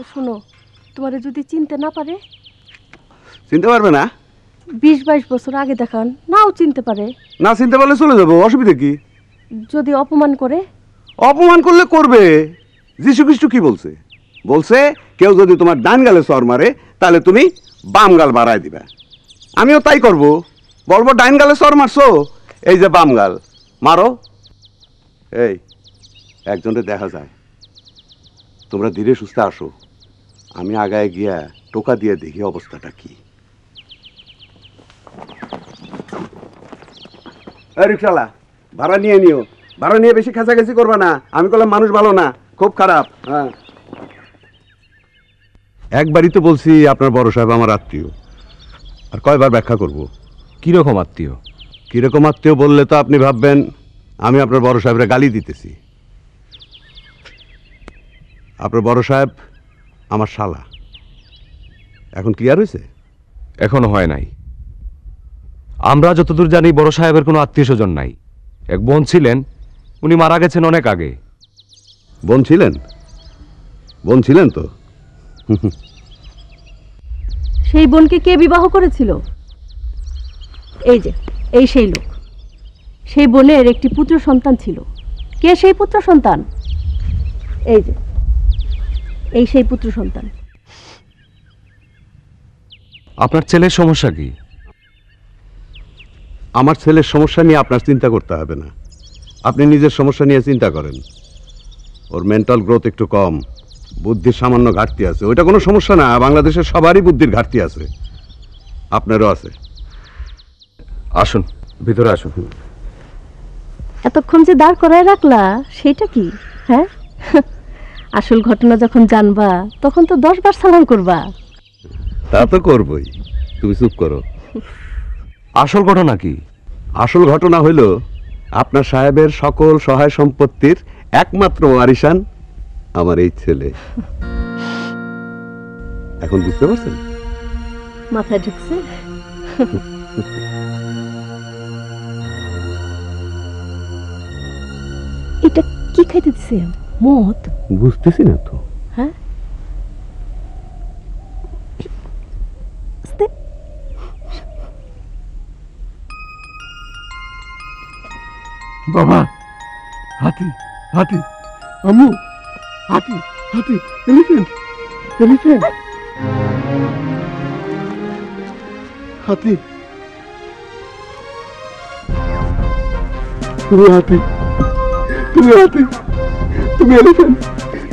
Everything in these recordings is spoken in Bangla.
আচ্ছা শোনো, তোমারে যদি চিনতে না পারে? চিনতে পারবে না? 20-22 বছর আগে দেখান, নাও চিনতে পারে। না চিনতে পারলে চলে যাবো, অসুবিধা কি? যদি অপমান করে? অপমান করলে করবে। যীশু খ্রিস্ট কি বলছে? বলছে কেউ যদি তোমার ডান গালে চর মারে তাহলে তুমি বাম গাল বাড়ায় দিবা। আমিও তাই করব, বলবো ডাইন গালে চর মারছো, এই যে বাম গাল মারো। এই একজনকে দেখা যায়, তোমরা ধীরে সুস্থে আসো, আমি আগায় গিয়া টোকা দিয়ে দেখি অবস্থাটা কি। রিক্সাওয়ালা, ভাড়া নিয়ে নিও, ভাড়া নিয়ে বেশি কাছাকাছি করবা না। আমি বললাম মানুষ ভালো না, খুব খারাপ। হ্যাঁ, একবারই তো বলছি আপনার বড় সাহেব আমার আত্মীয়, আর কয়বার ব্যাখ্যা করব? কিরকম আত্মীয়? কিরকম আত্মীয় বললে তো আপনি ভাববেন আমি আপনার বড় সাহেবরা গালি দিতেছি। আপনার বড় সাহেব আমার শালা। এখন ক্লিয়ার হয়েছে? এখনো হয় নাই। আমরা যতদূর জানি বড় সাহেবের কোনো আত্মীয় স্বজন নাই। এক বোন ছিলেন, উনি মারা গেছেন অনেক আগে। বোন ছিলেন? বোন ছিলেন তো? সেই বোনকে কে বিবাহ করেছিল? এই যে এই সেই লোক। সেই বোনের একটি পুত্র সন্তান ছিল। কে সেই পুত্র সন্তান? এই যে এই সেই পুত্র সন্তান। আপনার ছেলের সমস্যা কি? আমার ছেলের সমস্যা নিয়ে আপনার চিন্তা করতে হবে না, আপনি নিজের সমস্যা নিয়ে চিন্তা করেন। ওর মেন্টাল গ্রোথ একটু কম, বুদ্ধির সামান্য ঘাটতি আছে। ওইটা কোনো সমস্যা না, বাংলাদেশের সবারই বুদ্ধির ঘাটতি আছে, আপনারও আছে। আসুন, ভিতরে আসুন। এতক্ষণ যে দাঁড় করায় রাখলা সেটা কি? হ্যাঁ, আসল ঘটনা যখন জানবা তখন তো 10 বার সালাম করবা। তা তো করবই, তুমি চুপ করো। আসল ঘটনা কি? আসল ঘটনা হইল আপনার সাহেবের সকল সহায় সম্পত্তির একমাত্র ওয়ারিশান আমার এই ছেলে। এখন বুঝতে পারছেন? মাথায় ঢুকছে? এটা কি খাইতে দিছে? মদ? বুঝতেছি না তো। হ্যাঁ, আস্তে। বাবা, হাতি হাতি, আম্মু, হাতি হাতি, এলিফ্যান্ট এলিফ্যান্ট, হাতি। তুমি হাতি, তুমি হাতি, তুমি এলিফ্যান্ট,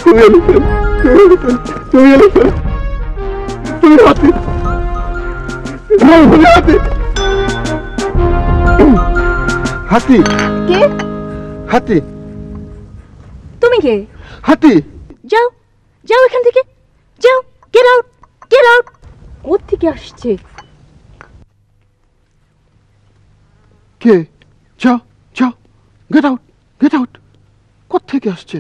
তুমি এলিফ্যান্ট, তুমি এলিফ্যান্ট, তুমি এলিফ্যান্ট, তুমি হাতি, তুমি হাতি, হাতি। কে? হাতি। তুমি কে? হাতি। যাও যাও এখান থেকে, যাও, গেট আউট, গেট আউট। কোথা থেকে আসছে? কে? যাও যাও, গেট আউট, গেট আউট। কোথা থেকে আসছে?